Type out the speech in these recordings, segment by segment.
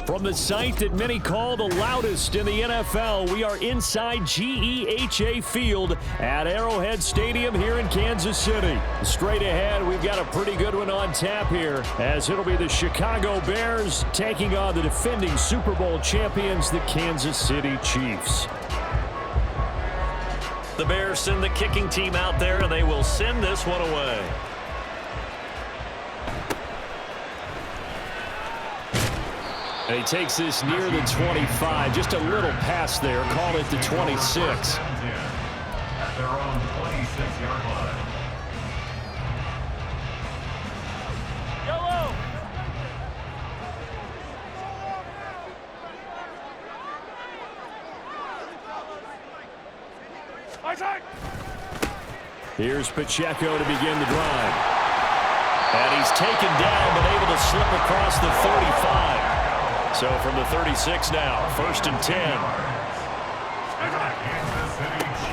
From the site that many call the loudest in the NFL, we are inside GEHA Field at Arrowhead Stadium here in Kansas City. Straight ahead, we've got a pretty good one on tap here, as it'll be the Chicago Bears taking on the defending Super Bowl champions, the Kansas City Chiefs. The Bears send the kicking team out there, and they will send this one away. And he takes this near the 25. Just a little pass there. Call it the 26. At their own 26-yard line. Yellow! Here's Pacheco to begin the drive. And he's taken down, but able to slip across the 35. So from the 36 now, 1st and 10.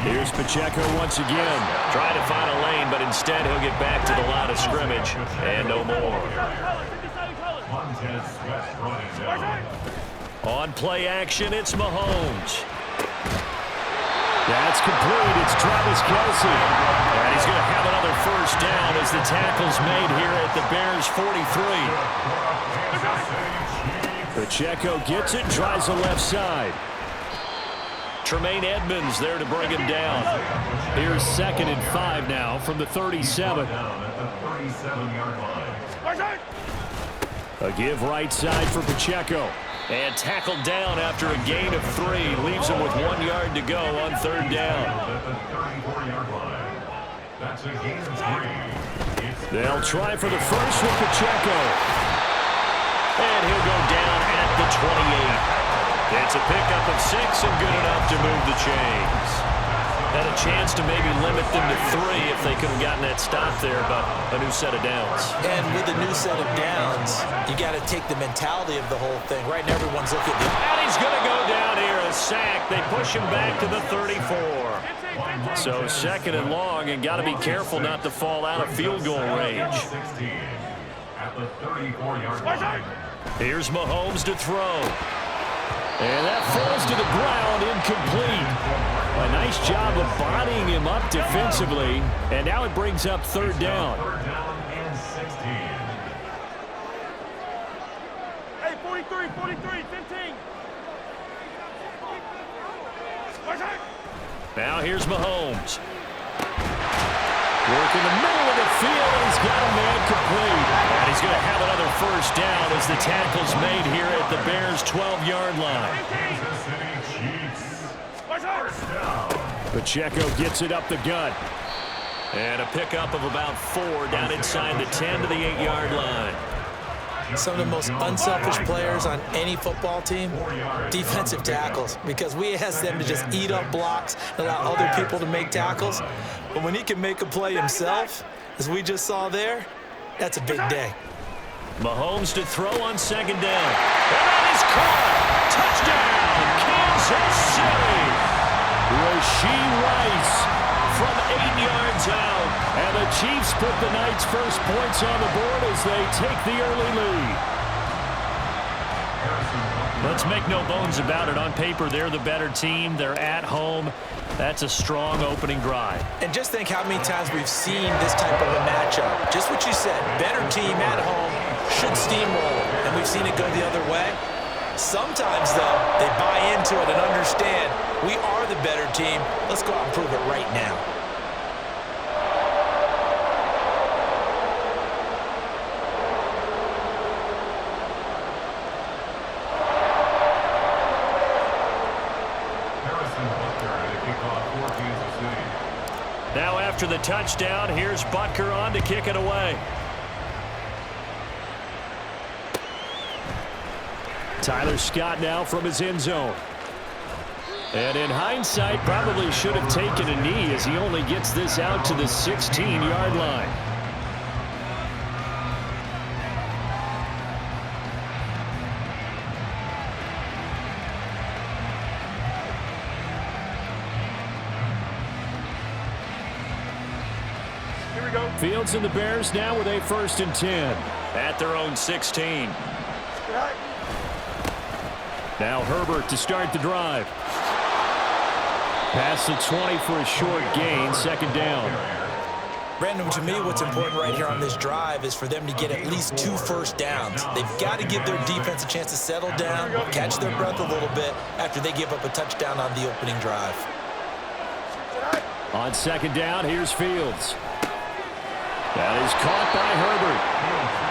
Here's Pacheco once again. Trying to find a lane, but instead he'll get back to the line of scrimmage. And no more. On play action, it's Mahomes. That's complete. It's Travis Kelce. And he's going to have another first down as the tackle's made here at the Bears' 43. Pacheco gets it, tries the left side. Tremaine Edmonds there to bring him down. Here's 2nd and 5 now from the 37. A give right side for Pacheco. And tackled down after a gain of 3. Leaves him with 1 yard to go on 3rd down. They'll try for the first with Pacheco. And he'll go down at the 28. It's a pickup of 6 and good enough to move the chains. Had a chance to maybe limit them to 3 if they could have gotten that stop there, but a new set of downs. And with a new set of downs, you got to take the mentality of the whole thing. Right now, everyone's looking at And he's going to go down here, a sack. They push him back to the 34. So 2nd and long, and got to be careful not to fall out of field goal range. At the 34-yard line. Here's Mahomes to throw. And that falls to the ground, incomplete. A nice job of bodying him up defensively. And now it brings up 3rd down. 3rd down and 16. Hey, 43, 15. Now here's Mahomes. Work in the middle of the field, and he's got a man complete. And he's going to have another first down as the tackle's made here at the Bears' 12-yard line. Pacheco gets it up the gut. And a pickup of about 4 down inside the 10 to the 8-yard line. some of the most unselfish players on any football team, defensive tackles, because we ask them to just eat up blocks and allow other people to make tackles. But when he can make a play himself, as we just saw there, that's a big day. Mahomes to throw on second down. And that is caught. Touchdown, Kansas City. Rashee Rice from 8 yards out. And the Chiefs put the night's first points on the board as they take the early lead. Let's make no bones about it. On paper, they're the better team. They're at home. That's a strong opening drive. And just think how many times we've seen this type of a matchup. Just what you said, better team at home should steamroll, and we've seen it go the other way. Sometimes, though, they buy into it and understand we are the better team. Let's go out and prove it right now. Now after the touchdown, here's Butker on to kick it away. Tyler Scott now from his end zone. And in hindsight, probably should have taken a knee as he only gets this out to the 16-yard line. Here we go. Fields and the Bears now with a 1st and 10. At their own 16. Now Herbert to start the drive. Past the 20 for a short gain, second down. Brandon, to me, what's important right here on this drive is for them to get at least 2 first downs. They've got to give their defense a chance to settle down, catch their breath a little bit after they give up a touchdown on the opening drive. On second down, here's Fields. That is caught by Herbert.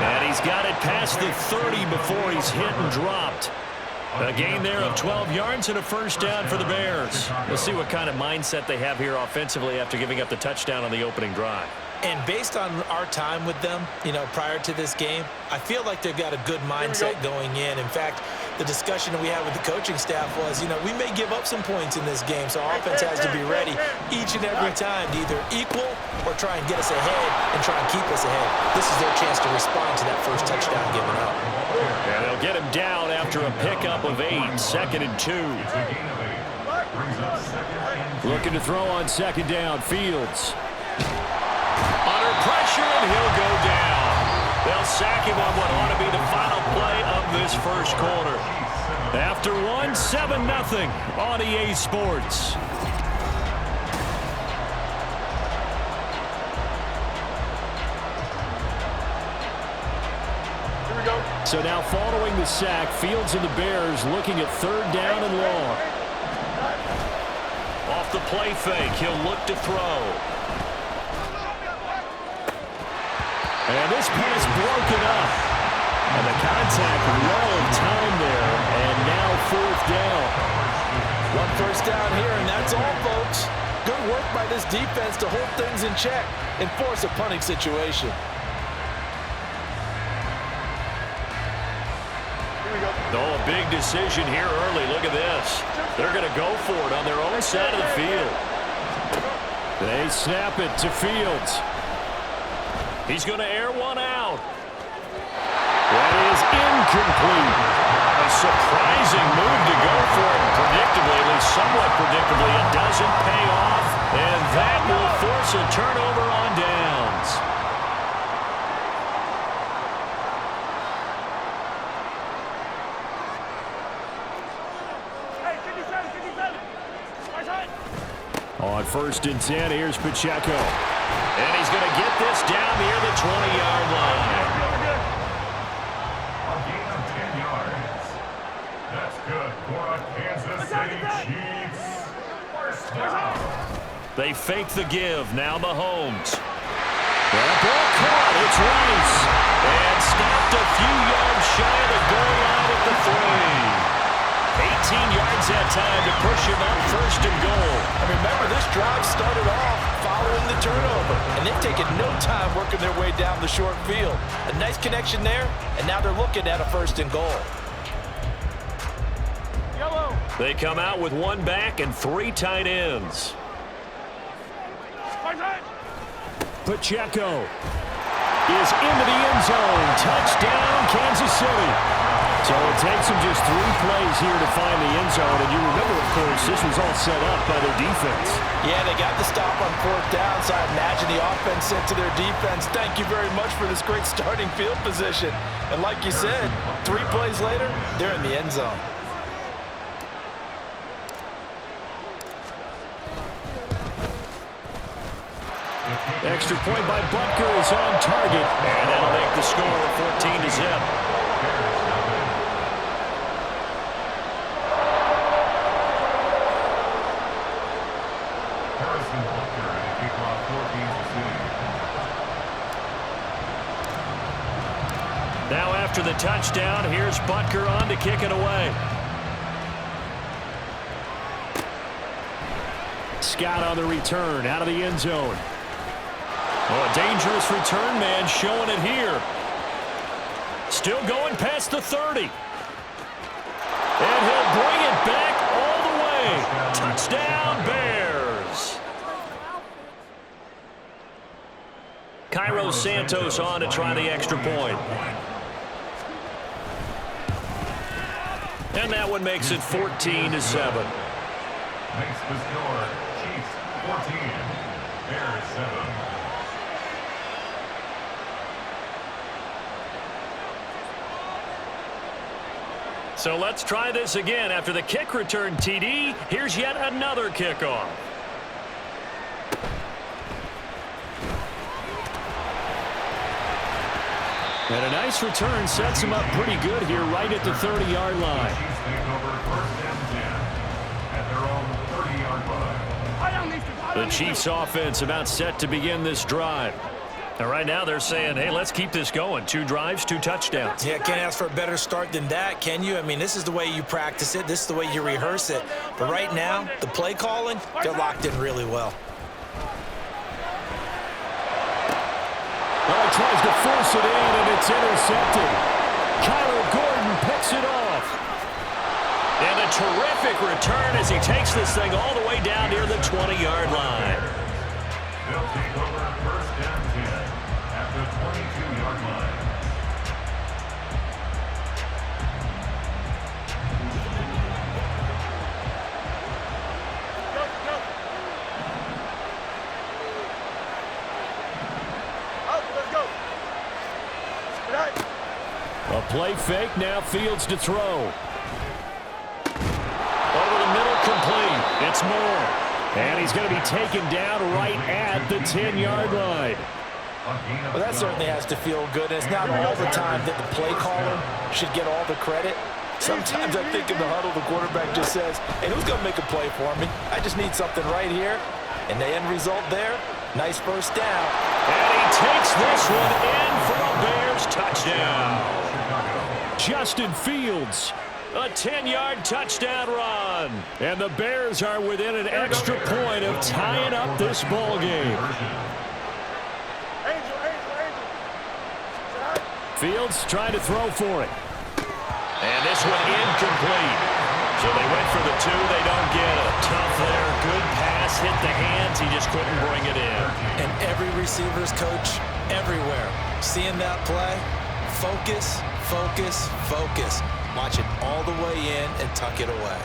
And he's got it past the 30 before he's hit and dropped. A gain there of 12 yards and a first down for the Bears. We'll see what kind of mindset they have here offensively after giving up the touchdown on the opening drive. And based on our time with them, prior to this game, I feel like they've got a good mindset going in. In fact, the discussion that we had with the coaching staff was, we may give up some points in this game, so our offense has to be ready each and every time to either equal or try and get us ahead and try and keep us ahead. This is their chance to respond to that first touchdown given up. And they'll get him down after a pickup of 8, second and 2. Looking to throw on second down, Fields. Under pressure, and he'll go down. They'll sack him on what ought to be the final play of this first quarter. After one, 7-0 on EA Sports. So now following the sack, Fields and the Bears looking at third down and long. Off the play fake, he'll look to throw. And this pass broken up. And the contact well in time there. And now fourth down. 1 first down here, and that's all, folks. Good work by this defense to hold things in check and force a punting situation. Oh, a big decision here early. Look at this. They're going to go for it on their own side of the field. They snap it to Fields. He's going to air one out. That is incomplete. A surprising move to go for it. Predictably, at least somewhat predictably, it doesn't pay off. And that will force a turnover on downs. On first and 10, here's Pacheco. And he's going to get this down near the 20-yard line. A gain of 10 yards. That's good for a Kansas City Chiefs. First down. They fake the give. Now Mahomes. That ball caught. It's Rice. And stopped a few yards shy of the goal line at the 3. 18 yards that time to push him up first and goal. And remember, this drive started off following the turnover, and they've taken no time working their way down the short field. A nice connection there, and now they're looking at a first and goal. Yellow. They come out with 1 back and 3 tight ends. Pacheco is into the end zone. Touchdown, Kansas City. So it takes them just 3 plays here to find the end zone. And you remember, of course, this was all set up by their defense. Yeah, they got the stop on fourth down, so I imagine the offense said to their defense, thank you very much for this great starting field position. And like you said, 3 plays later, they're in the end zone. Extra point by Butker is on target. And that'll make the score 14-0. Now after the touchdown, here's Butker on to kick it away. Scott on the return, out of the end zone. Oh, a dangerous return man showing it here. Still going past the 30. And he'll bring it back all the way. Touchdown, Bears. Cairo Santos on to try the extra point. And that one makes it 14-7. Makes the score Chiefs 14, Bears 7. So let's try this again. After the kick return TD, here's yet another kickoff. And a nice return sets him up pretty good here right at the 30-yard line. Chiefs take over 1st and 10 at their own 30-yard line. The Chiefs offense about set to begin this drive. And right now they're saying, hey, let's keep this going. 2 drives, 2 touchdowns. Yeah, can't ask for a better start than that, can you? I mean, this is the way you practice it. This is the way you rehearse it. But right now, the play calling, they're locked in really well. Well, he tries to force it in, and it's intercepted. Kyler Gordon picks it off. And a terrific return as he takes this thing all the way down near the 20-yard line. They'll take over 1st and 10 at the 22-yard line. A play fake, now Fields to throw. Over the middle, complete. It's Moore. And he's going to be taken down right at the 10-yard line. Well, that certainly has to feel good. And it's not all the time that the play caller should get all the credit. Sometimes I think in the huddle, the quarterback just says, hey, who's going to make a play for me? I just need something right here. And the end result there, nice first down. And he takes this one in for a Bears touchdown. Justin Fields. A 10-yard touchdown run. And the Bears are within an extra point of tying up this ball game. Fields trying to throw for it. And this one incomplete. So they went for the 2. They don't get it. Tough there. Good pass. Hit the hands. He just couldn't bring it in. And every receiver's coach everywhere. Seeing that play, focus, focus, focus. Watch it all the way in and tuck it away.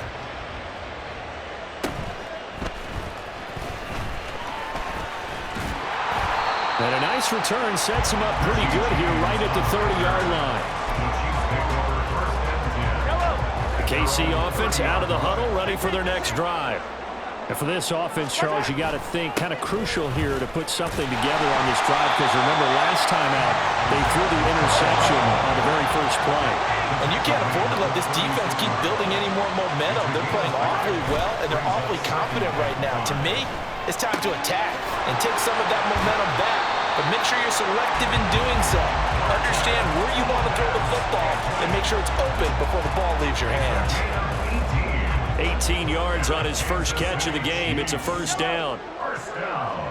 And a nice return sets him up pretty good here right at the 30-yard line. The Chiefs take over 1st and 10. The KC offense out of the huddle, ready for their next drive. And for this offense, Charles, you got to think kind of crucial here to put something together on this drive because remember last time out, they threw the interception on the very first play. And you can't afford to let this defense keep building any more momentum. They're playing awfully well, and they're awfully confident right now. To me, it's time to attack and take some of that momentum back. But make sure you're selective in doing so. Understand where you want to throw the football and make sure it's open before the ball leaves your hands. 18 yards on his first catch of the game. It's a first down. First down.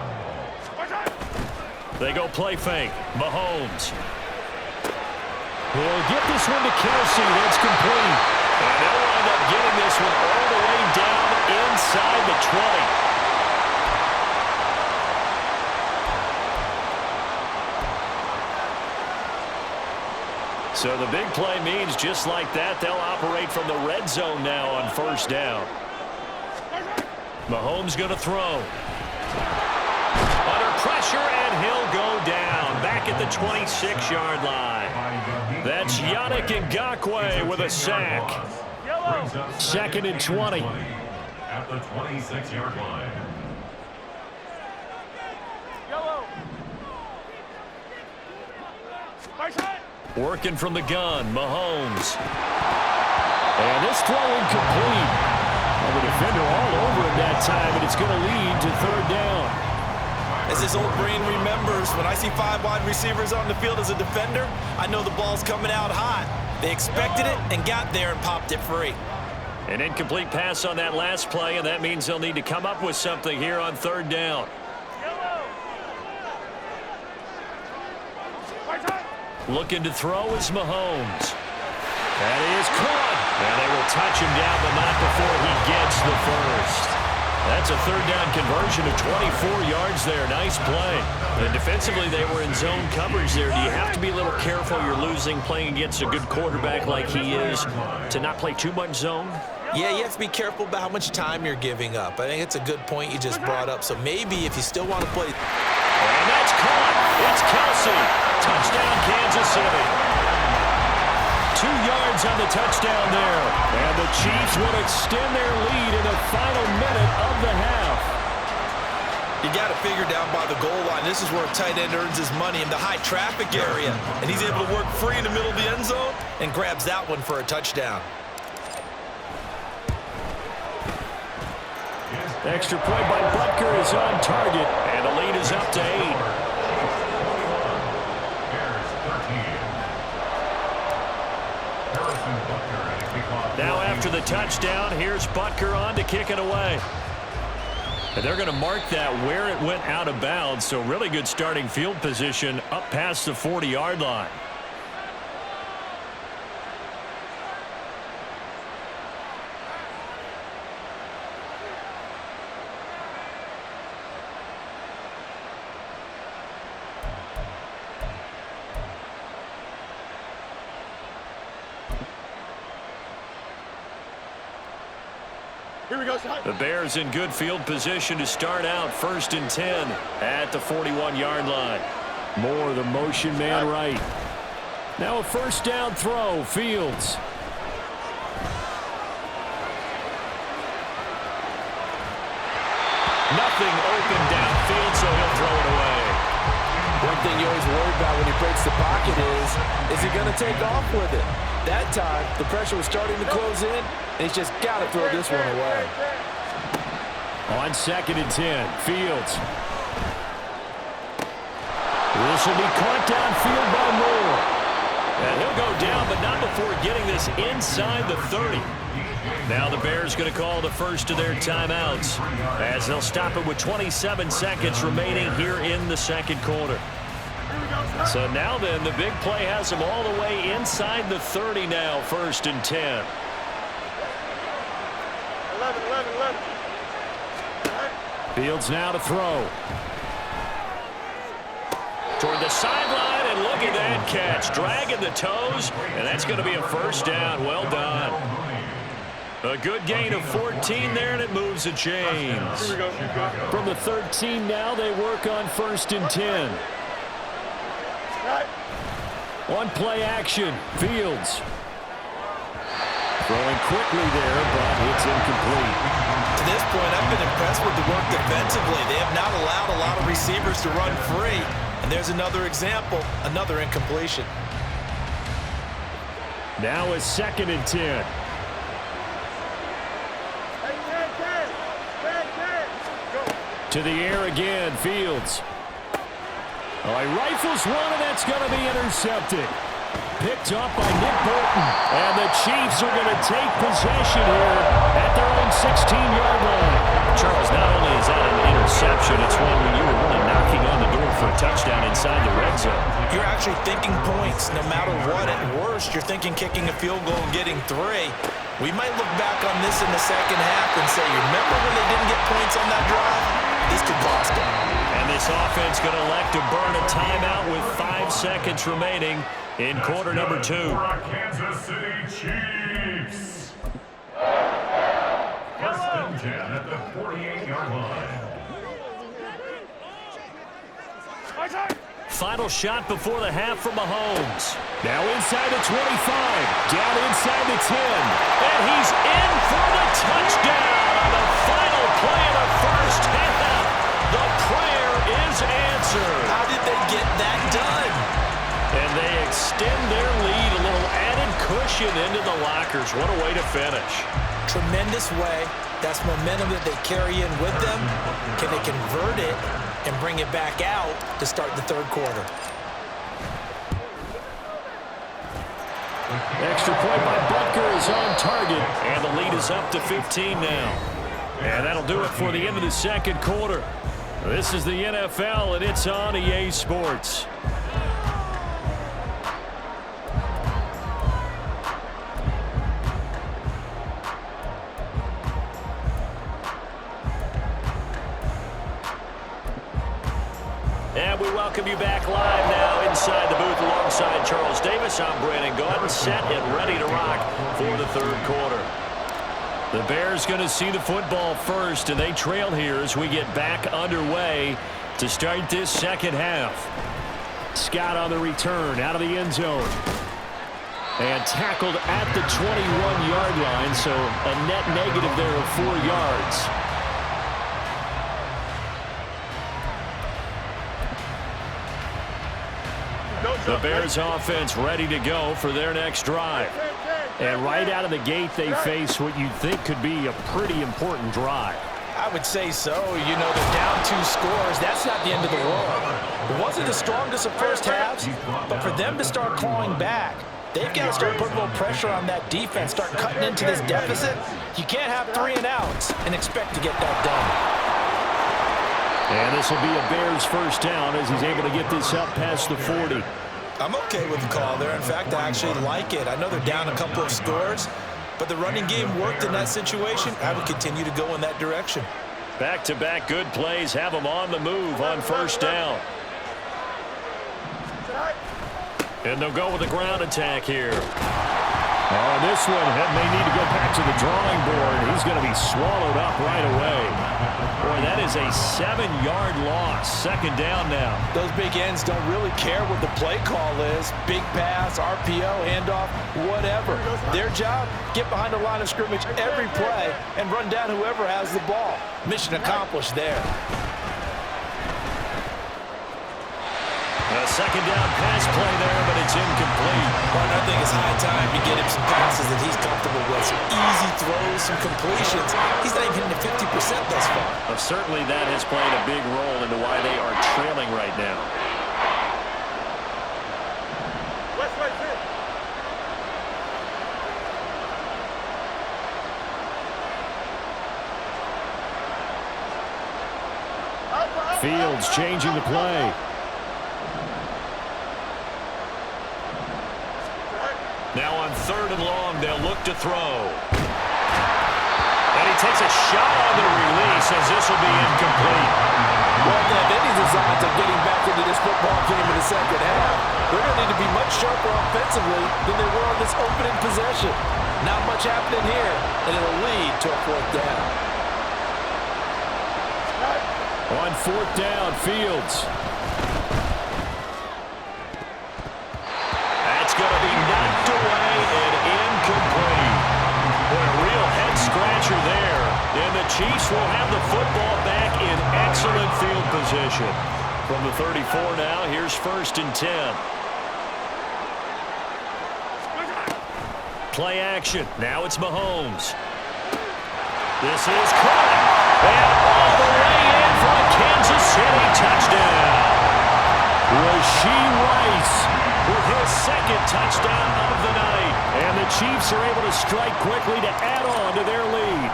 They go play fake. Mahomes. He'll get this one to Kelsey. That's complete. And they'll wind up getting this one all the way down inside the 20. So the big play means just like that, they'll operate from the red zone now on first down. Mahomes going to throw. Under pressure, and he'll go down back at the 26-yard line. That's Yannick Ngakoue with a sack. 2nd and 20. At the 26-yard line. Working from the gun, Mahomes. And this throw incomplete. Well, the defender all over him that time, and it's going to lead to 3rd down. As this old brain remembers, when I see 5 wide receivers on the field as a defender, I know the ball's coming out hot. They expected it and got there and popped it free. An incomplete pass on that last play, and that means they'll need to come up with something here on 3rd down. Looking to throw is Mahomes. That is caught. And they will touch him down, but not before he gets the first. That's a 3rd down conversion of 24 yards there. Nice play. And defensively, they were in zone coverage there. Do you have to be a little careful? You're losing playing against a good quarterback like he is to not play too much zone? Yeah, you have to be careful about how much time you're giving up. I think it's a good point you just brought up. So maybe if you still want to play. And that's caught. It's Kelsey. Touchdown, Kansas City. 2 yards Bears on the touchdown there. And the Chiefs will extend their lead in the final minute of the half. You got to figure down by the goal line. This is where a tight end earns his money, in the high traffic area. And he's able to work free in the middle of the end zone and grabs that one for a touchdown. Extra point by Butker is on target, and the lead is up to 8. Now after the touchdown, here's Butker on to kick it away. And they're going to mark that where it went out of bounds, so really good starting field position up past the 40-yard line. Here we go. The Bears in good field position to start out 1st and 10 at the 41-yard line. Moore, the motion man right. Now a first down throw, Fields. Nothing open downfield, so he'll throw it away. One thing you always worry about when he breaks the pocket is he going to take off with it? That time, the pressure was starting to close in, and he's just got to throw this one away. On 2nd and 10, Fields. This will be caught downfield by Moore. And he'll go down, but not before getting this inside the 30. Now the Bears going to call the first of their timeouts as they'll stop it with 27 seconds remaining here in the second quarter. So now then, the big play has them all the way inside the 30 now, 1st and 10. 11. Fields now to throw. Toward the sideline, and look at that catch. Dragging the toes, and that's going to be a first down. Well done. A good gain of 14 there, and it moves the chains. From the 13 now, they work on 1st and 10. On play action, Fields. Throwing quickly there, but it's incomplete. To this point, I've been impressed with the work defensively. They have not allowed a lot of receivers to run free. And there's another example, another incompletion. Now a 2nd and 10. To the air again, Fields. Oh, he rifles one, and that's going to be intercepted. Picked up by Nick Bolton. And the Chiefs are going to take possession here at their own 16-yard line. Charles, not only is that an interception, it's one when you were really knocking on the door for a touchdown inside the red zone. You're actually thinking points no matter what. At worst, you're thinking kicking a field goal and getting 3. We might look back on this in the second half and say, remember when they didn't get points on that drive? This could cost them. And this offense going to elect to burn a timeout with 5 seconds remaining in quarter number 2. Kansas City Chiefs. 1st and 10 at the 48-yard line. Final shot before the half from Mahomes. Now inside the 25, down inside the 10, and he's in for the touchdown on the final play of the first half. The prayer is answered. How did they get that done? And they extend their lead, a little added cushion into the lockers. What a way to finish. Tremendous way. That's momentum that they carry in with them. Can they convert it and bring it back out to start the third quarter? Extra point by Butker is on target, and the lead is up to 15 now. And that'll do it for the end of the second quarter. This is the NFL, and it's on EA Sports. And we welcome you back live now inside the booth alongside Charles Davis. I'm Brandon Gordon, set and ready to rock for the third quarter. The Bears going to see the football first, and they trail here as we get back underway to start this second half. Scott on the return out of the end zone. And tackled at the 21-yard line, so a net negative there of 4 yards. The Bears offense ready to go for their next drive. And right out of the gate, they face what you'd think could be a pretty important drive. I would say so. You know, they're down 2 scores. That's not the end of the world. It wasn't the strongest of first halves, but for them to start clawing back, they've got to start putting a little pressure on that defense, start cutting into this deficit. You can't have 3 and outs and expect to get that done. And this will be a Bears first down as he's able to get this up past the 40. I'm okay with the call there. In fact, I actually like it. I know they're down a couple of scores, but the running game worked in that situation. I would continue to go in that direction. Back-to-back good plays have them on the move on first down. And they'll go with a ground attack here. On this one, may need to go back to the drawing board. He's going to be swallowed up right away. Boy, that is a 7-yard loss. Second down now. Those big ends don't really care what the play call is. Big pass, RPO, handoff, whatever. Their job, get behind the line of scrimmage every play and run down whoever has the ball. Mission accomplished there. A second down pass play there, but it's incomplete. Well, I think it's high time to get him some passes that he's comfortable with. Some easy throws, some completions. He's not even hitting the 50% thus far. Well, certainly that has played a big role into why they are trailing right now. West right here. Fields changing the play. Now on 3rd and long, they'll look to throw. And he takes a shot on the release as this will be incomplete. Well, if they have any designs of getting back into this football game in the second half, they're going to need to be much sharper offensively than they were on this opening possession. Not much happening here, and it'll lead to a 4th down. On 4th down, Fields. That's going to be knocked away and incomplete. Boy, a real head-scratcher there. And the Chiefs will have the football back in excellent field position. From the 34 now, here's 1st and 10. Play action. Now it's Mahomes. This is caught. And all the way in for a Kansas City touchdown. Rashee Rice with his 2nd touchdown of the night. And the Chiefs are able to strike quickly to add on to their lead.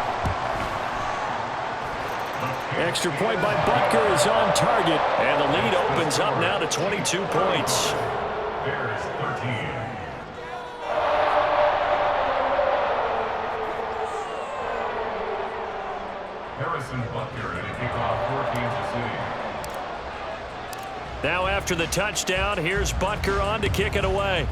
Extra point by Butker is on target. And the lead opens up now to 22 points. Bears 13. Harrison Butker at a kickoff for Kansas City. Now after the touchdown, here's Butker on to kick it away.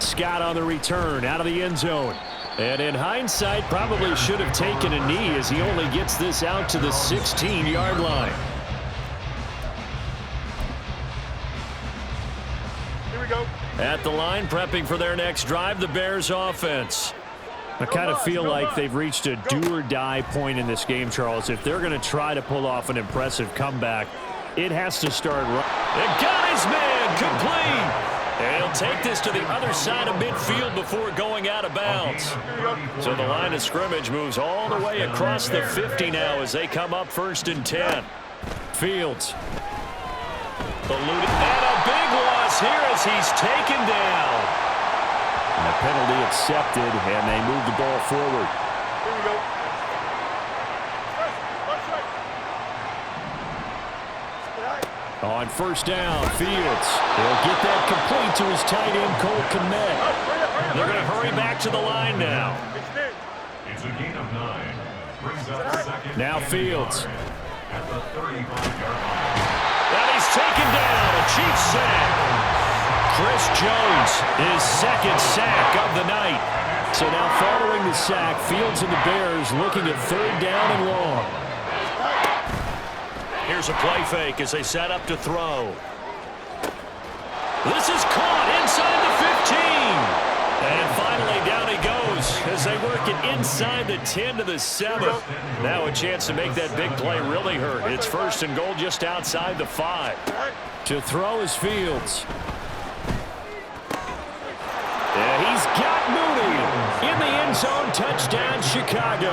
Scott on the return out of the end zone. And in hindsight, probably should have taken a knee as he only gets this out to the 16-yard line. Here we go. At the line, prepping for their next drive, the Bears offense. I kind of feel like they've reached a do-or-die point in this game, Charles. If they're going to try to pull off an impressive comeback, it has to start right. And got his man complete. And he'll take this to the other side of midfield before going out of bounds. So the line of scrimmage moves all the way across the 50 now as they come up 1st and 10. Fields. Eluded. And a big loss here as he's taken down. And a penalty accepted, and they move the ball forward. Here we go. Left right. On 1st down, Fields. He'll get that complete to his tight end, Cole Kmet. They're going to hurry back to the line now. It's a gain of 9. Brings up 2nd. Now Fields. At the 35-yard line. And he's taken down. A Chiefs sack. Chris Jones, his 2nd sack of the night. So now following the sack, Fields and the Bears looking at 3rd down and long. Here's a play fake as they set up to throw. This is caught inside the 15. And finally, down he goes as they work it inside the 10 to the 7. Now a chance to make that big play really hurt. It's 1st and goal just outside the 5. To throw is Fields. And he's got Mooney in the end zone. Touchdown, Chicago.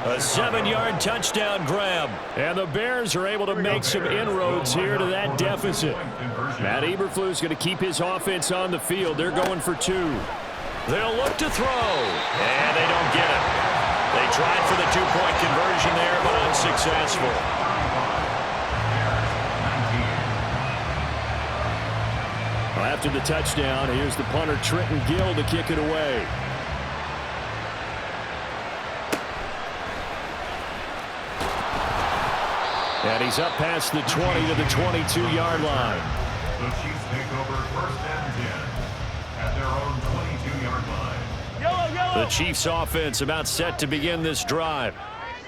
A 7-yard touchdown grab. And the Bears are able to make some inroads here to that deficit. Matt Eberflus going to keep his offense on the field. They're going for 2. They'll look to throw. And they don't get it. They tried for the 2-point conversion there, but unsuccessful. After the touchdown, here's the punter, Trenton Gill, to kick it away. And he's up past the 20 to the 22-yard line. The Chiefs take over 1st and 10 at their own 22-yard line. The Chiefs offense about set to begin this drive.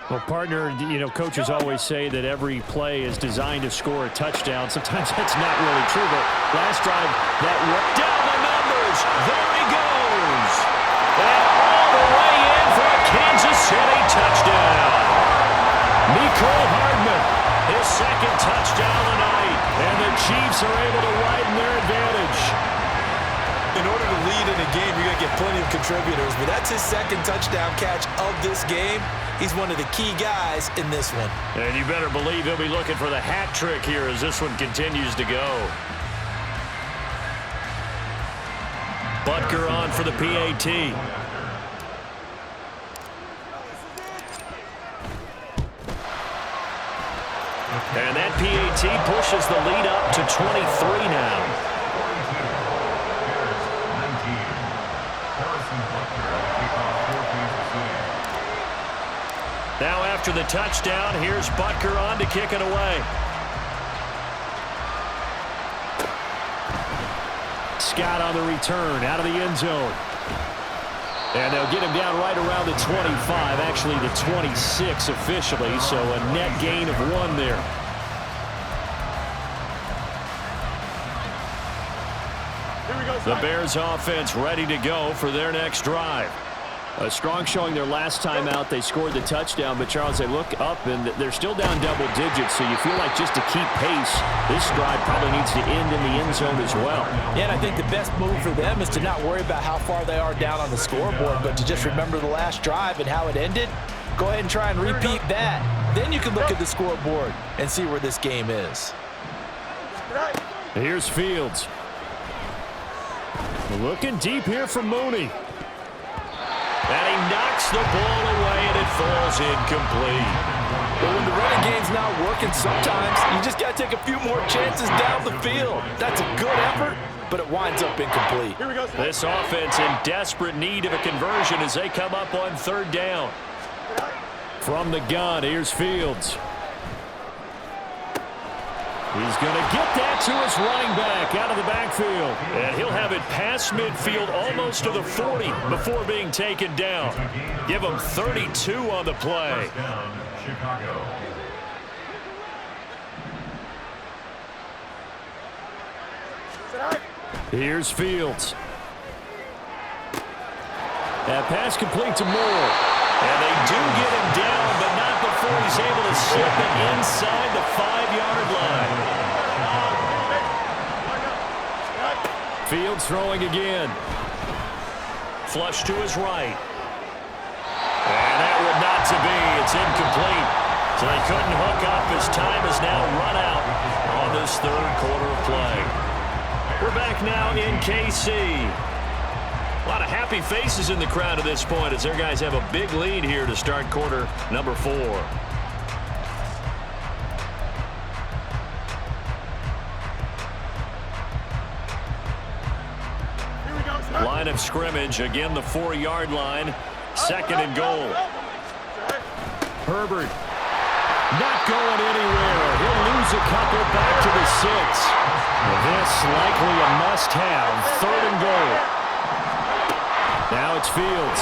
Well, partner, you know, coaches always say that every play is designed to score a touchdown. Sometimes that's not really true, but last drive, that down the numbers. There he goes. And all the way in for a Kansas City touchdown. Mecole Hardman. His 2nd touchdown tonight. And the Chiefs are able to widen their advantage. In order to lead in a game, you're going to get plenty of contributors, but that's his 2nd touchdown catch of this game. He's one of the key guys in this one. And you better believe he'll be looking for the hat trick here as this one continues to go. Butker on for the PAT. And that PAT pushes the lead up to 23 now. Now after the touchdown, here's Butker on to kick it away. Scott on the return, out of the end zone. And they'll get him down right around the 25, actually the 26 officially, so a net gain of 1 there. The Bears offense ready to go for their next drive. A strong showing their last time out. They scored the touchdown, but Charles, they look up and they're still down double digits, so you feel like just to keep pace, this drive probably needs to end in the end zone as well. Yeah, and I think the best move for them is to not worry about how far they are down on the scoreboard, but to just remember the last drive and how it ended. Go ahead and try and repeat that. Then you can look at the scoreboard and see where this game is. Here's Fields. Looking deep here for Mooney. And he knocks the ball away, and it falls incomplete. But when the running game's not working, sometimes you just got to take a few more chances down the field. That's a good effort, but it winds up incomplete. This offense in desperate need of a conversion as they come up on 3rd down. From the gun, here's Fields. He's going to get that to his running back out of the backfield. And he'll have it past midfield almost to the 40 before being taken down. Give him 32 on the play. Chicago. Here's Fields. That pass complete to Moore. And they do get him down, but not before he's able to slip it inside the 5-yard line. Fields throwing again. Flush to his right. And that would not to be. It's incomplete. So they couldn't hook up as time is now run out on this 3rd quarter of play. We're back now in KC. A lot of happy faces in the crowd at this point as their guys have a big lead here to start quarter number 4. Line of scrimmage, again the 4-yard line, 2nd and goal. Herbert not going anywhere. He'll lose a couple back to the 6. This likely a must-have, 3rd and goal. Now it's Fields.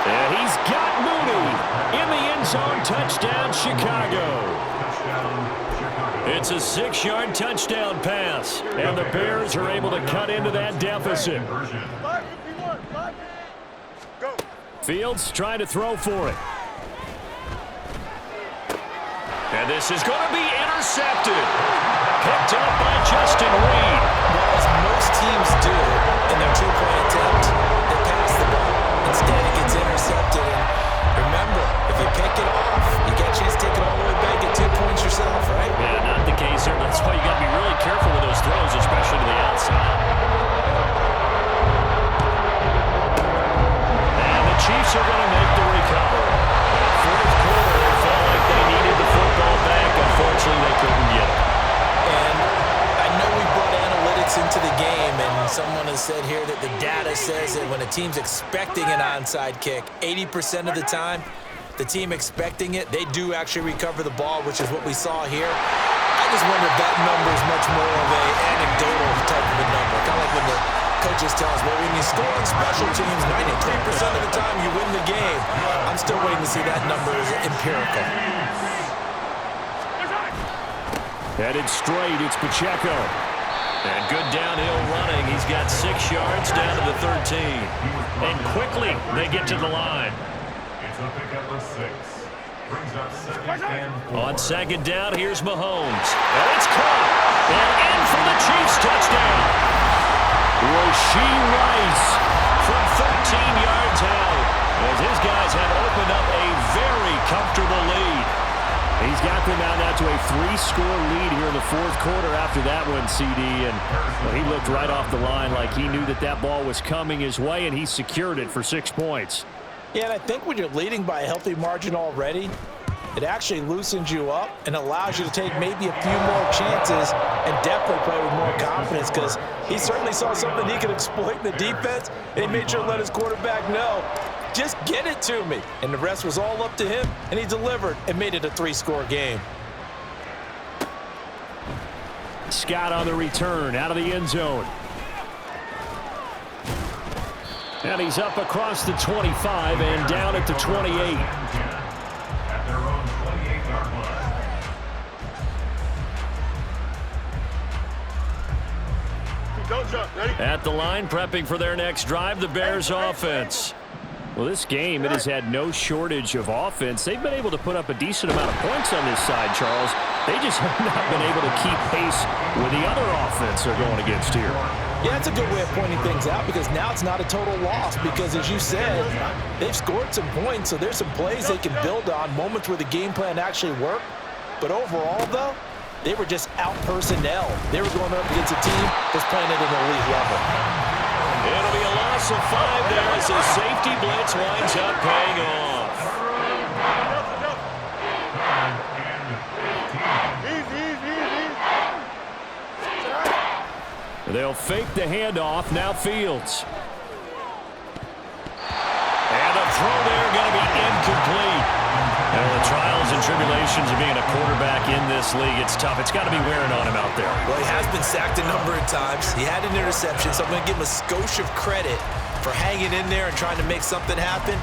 And he's got Mooney in the end zone. Touchdown, Chicago. It's a 6-yard touchdown pass, and the Bears are able to cut into that deficit. Fields trying to throw for it. And this is going to be intercepted. Picked up by Justin Reed. Well, as most teams do in their two-point attempt, they pass the ball. Instead, it gets intercepted. And remember, if you pick it off, you get a chance to take it all the way back, get 2 points yourself, right? Yeah, not the case here. That's why you got to be really careful with those throws, especially to the outside. And the Chiefs are going to make the recovery. Fourth quarter, it felt like they needed the football back. Unfortunately, they couldn't get it. And I know we brought analytics into the game, and someone has said here that the data says that when a team's expecting an onside kick, 80% of the time, the team expecting it, they do actually recover the ball, which is what we saw here. I just wonder if that number is much more of an anecdotal type of a number. Kind of like when the coaches tell us, well, when you score on special teams, 93% of the time you win the game. I'm still waiting to see that number is empirical. Headed straight, it's Pacheco. And good downhill running. He's got 6 yards down to the 13. And quickly, they get to the line. It's a pickup of 6. Brings up 2nd and 4. On 2nd down, here's Mahomes. And it's caught. And in for the Chiefs touchdown. Rashee Rice from 13 yards out. As his guys have opened up a very comfortable lead. He's got them now to a 3-score lead here in the fourth quarter after that one, CD. And well, he looked right off the line like he knew that that ball was coming his way, and he secured it for 6 points. Yeah, and I think when you're leading by a healthy margin already, it actually loosens you up and allows you to take maybe a few more chances and definitely play with more confidence, because he certainly saw something he could exploit in the defense, and he made sure to let his quarterback know, just get it to me. And the rest was all up to him, and he delivered and made it a 3-score game. Scott on the return out of the end zone. And he's up across the 25 and down at the 28. At their own 28-yard line. Don't jump. Ready? At the line, prepping for their next drive, the Bears offense. Well, this game, it has had no shortage of offense. They've been able to put up a decent amount of points on this side, Charles. They just have not been able to keep pace with the other offense they're going against here. Yeah, that's a good way of pointing things out, because now it's not a total loss, because as you said, they've scored some points, so there's some plays they can build on, moments where the game plan actually worked. But overall, though, they were just out-personnel. They were going up against a team that's playing at an elite level. It'll be a loss of 5 there as the safety blitz winds up paying off. They'll fake the handoff. Now Fields. And a throw there going to be incomplete. And the trials and tribulations of being a quarterback in this league, it's tough. It's got to be wearing on him out there. Well, he has been sacked a number of times. He had an interception, so I'm going to give him a skosh of credit for hanging in there and trying to make something happen,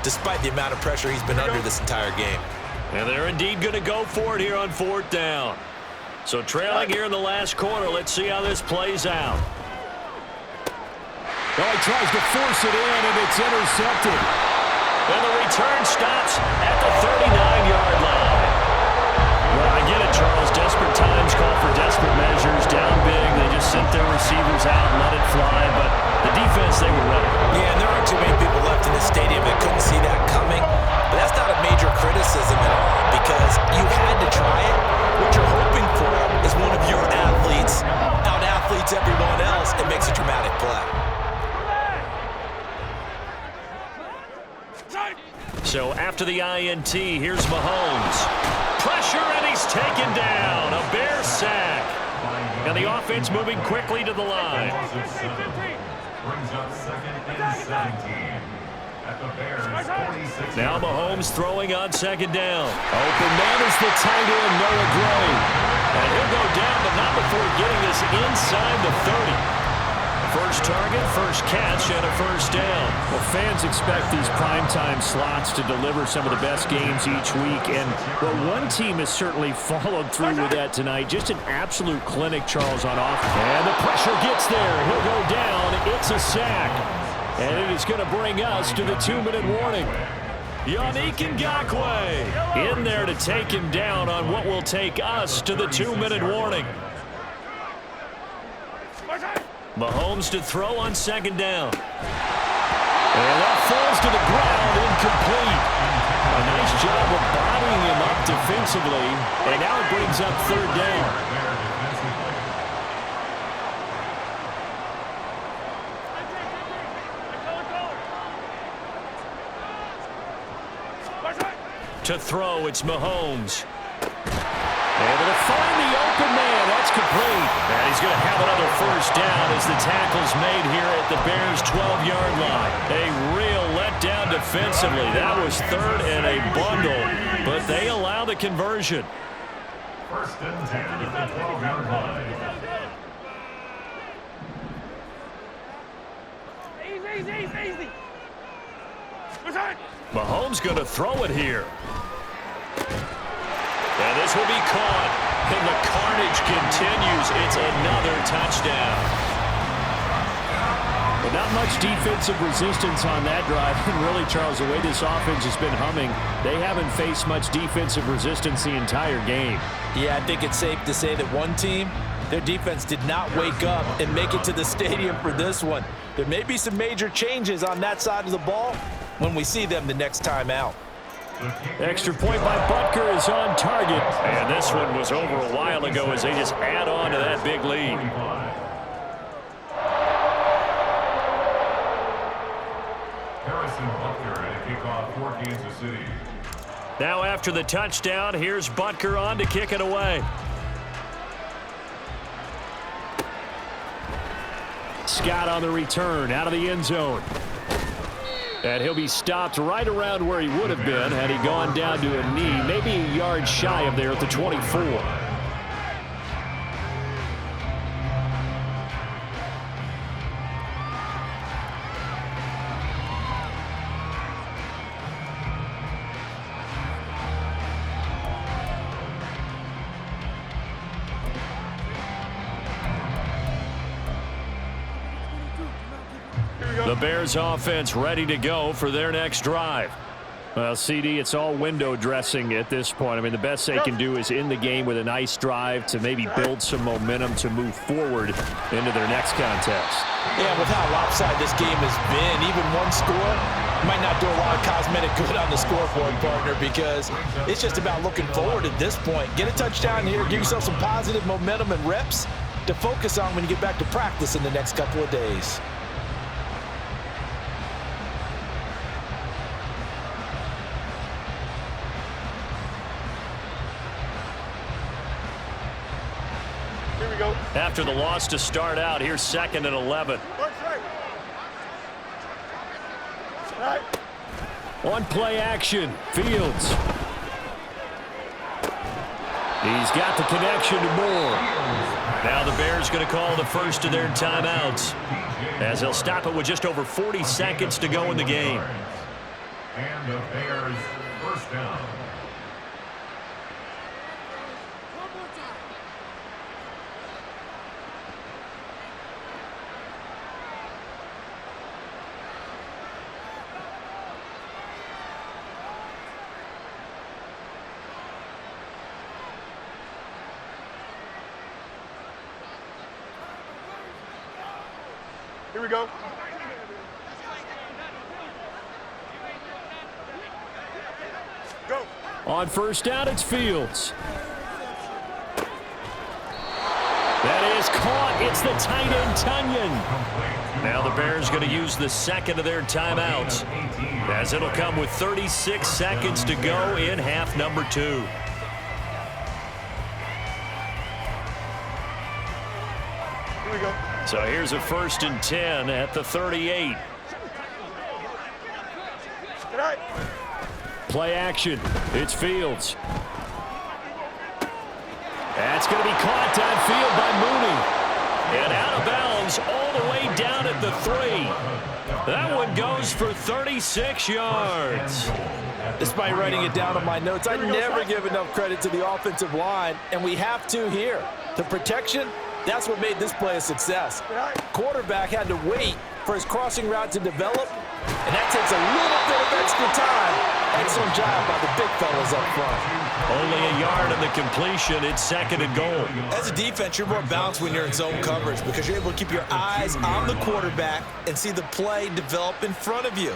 despite the amount of pressure he's been under this entire game. And they're indeed going to go for it here on 4th down. So trailing here in the last quarter, let's see how this plays out. Well, he tries to force it in, and it's intercepted. And the return stops at the 39-yard line. Well, I get it, Charles. Desperate times call for desperate measures. Down big, they just sent their receivers out and let it fly. But the defense, they were ready. Yeah, and there aren't too many people left in this stadium that couldn't see that coming. But that's not a major criticism at all, because you had to try it. What you're hoping for is one of your athletes out-athletes everyone else and makes a dramatic play. So after the INT, here's Mahomes. Pressure, and he's taken down. A Bear sack. And the offense moving quickly to the line. Brings up 2nd and 17. At the Bears' 46. Now Mahomes throwing on 2nd down. Open man is the tight end, Noah Gray. And he'll go down, but not before getting this inside the 30. First target, first catch, and a first down. Well, fans expect these primetime slots to deliver some of the best games each week, and well, one team has certainly followed through with that tonight. Just an absolute clinic, Charles, on offense. And the pressure gets there. He'll go down. It's a sack. And it is going to bring us to the 2-minute warning. Yannick Ngakoue in there to take him down on what will take us to the 2-minute warning. Mahomes to throw on second down. And that falls to the ground, incomplete. A nice job of bodying him up defensively, and now it brings up third down. To throw, it's Mahomes. Able to find the open man. That's complete. And he's going to have another first down as the tackle's made here at the Bears' 12-yard line. A real letdown defensively. That was third and a bundle, but they allow the conversion. First and 10 at the 12-yard line. Easy. Mahomes going to throw it here. And this will be caught, and the carnage continues. It's another touchdown. But not much defensive resistance on that drive. And really, Charles, the way this offense has been humming, they haven't faced much defensive resistance the entire game. Yeah, I think it's safe to say that one team, their defense did not wake up and make it to the stadium for this one. There may be some major changes on that side of the ball when we see them the next time out. Extra point by Butker is on target. And this one was over a while ago as they just add on to that big lead. Harrison Butker at a kickoff for Kansas City. Now after the touchdown, here's Butker on to kick it away. Scott on the return out of the end zone. And he'll be stopped right around where he would have been had he gone down to a knee, maybe a yard shy of there at the 24. The Bears offense ready to go for their next drive. Well, CD, it's all window dressing at this point. I mean, the best they can do is end the game with a nice drive to maybe build some momentum to move forward into their next contest. Yeah, with how lopsided this game has been, even one score might not do a lot of cosmetic good on the scoreboard, partner, because it's just about looking forward at this point. Get a touchdown here, give yourself some positive momentum and reps to focus on when you get back to practice in the next couple of days. After the loss to start out, here's 2nd and 11. On play action, Fields. He's got the connection to Moore. Now the Bears going to call the first of their timeouts as they'll stop it with just over 40 seconds to go in the game. And the Bears first down. Here we go. Go. On first down, it's Fields. That is caught. It's the tight end, Tunyon. Now the Bears going to use the second of their timeouts as it'll come with 36 seconds to go in half number 2. Here we go. So here's a 1st and 10 at the 38. Good night. Play action. It's Fields. That's going to be caught downfield by Mooney. And out of bounds all the way down at the 3. That one goes for 36 yards. Despite writing it down on my notes, I never give enough credit to the offensive line, and we have to here. The protection, that's what made this play a success. Quarterback had to wait for his crossing route to develop, and that takes a little bit of extra time. Excellent job by the big fellas up front. Only a yard in the completion. It's 2nd and goal. As a defense, you're more balanced when you're in zone coverage because you're able to keep your eyes on the quarterback and see the play develop in front of you.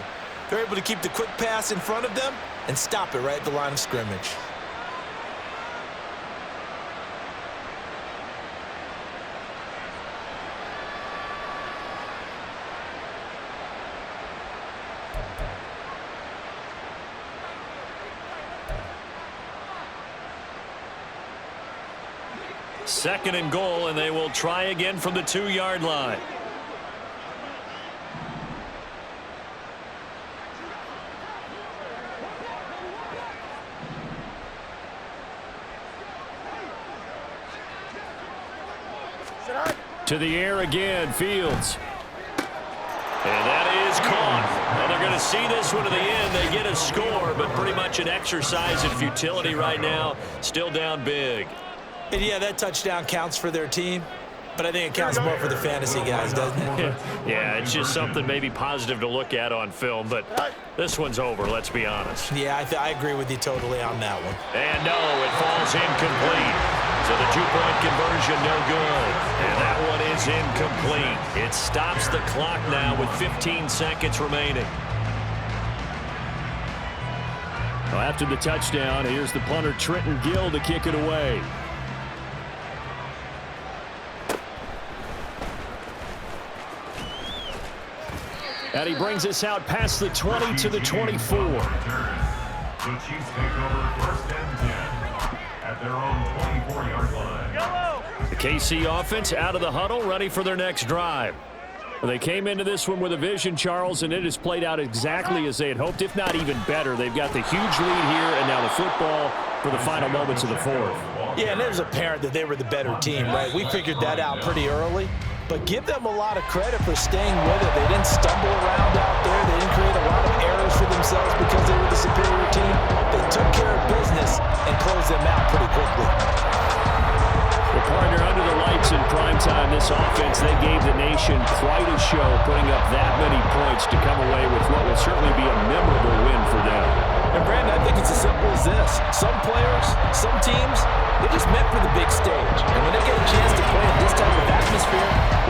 They're able to keep the quick pass in front of them and stop it right at the line of scrimmage. Second and goal, and they will try again from the 2-yard line. To the air again, Fields. And that is caught. Well, they're going to see this one to the end. They get a score, but pretty much an exercise in futility right now. Still down big. And yeah, that touchdown counts for their team, but I think it counts more for the fantasy guys, doesn't it? Yeah, it's just something maybe positive to look at on film, but this one's over, let's be honest. Yeah, I agree with you totally on that one. And no, it falls incomplete. So the 2-point conversion no good. And that one is incomplete. It stops the clock now with 15 seconds remaining. Well, after the touchdown, here's the punter Trenton Gill to kick it away. And he brings us out past the 20 to the 24. The Chiefs take over 1st and 10 at their own 24-yard line. The KC offense out of the huddle, ready for their next drive. Well, they came into this one with a vision, Charles, and it has played out exactly as they had hoped, if not even better. They've got the huge lead here, and now the football for the final moments of the 4th. Yeah, and it was apparent that they were the better team, right? We figured that out pretty early. But give them a lot of credit for staying with it. They didn't stumble around out there. They didn't create a lot of errors for themselves because they were the superior team. They took care of business and closed them out pretty quickly. Well, partner, under the lights in primetime, this offense, they gave the nation quite a show, putting up that many points to come away with what will certainly be a memorable win for them. And, Brandon, I think it's as simple as this. Some players, some teams, they're just meant for the big stage. And when they get a chance to play in this type of atmosphere,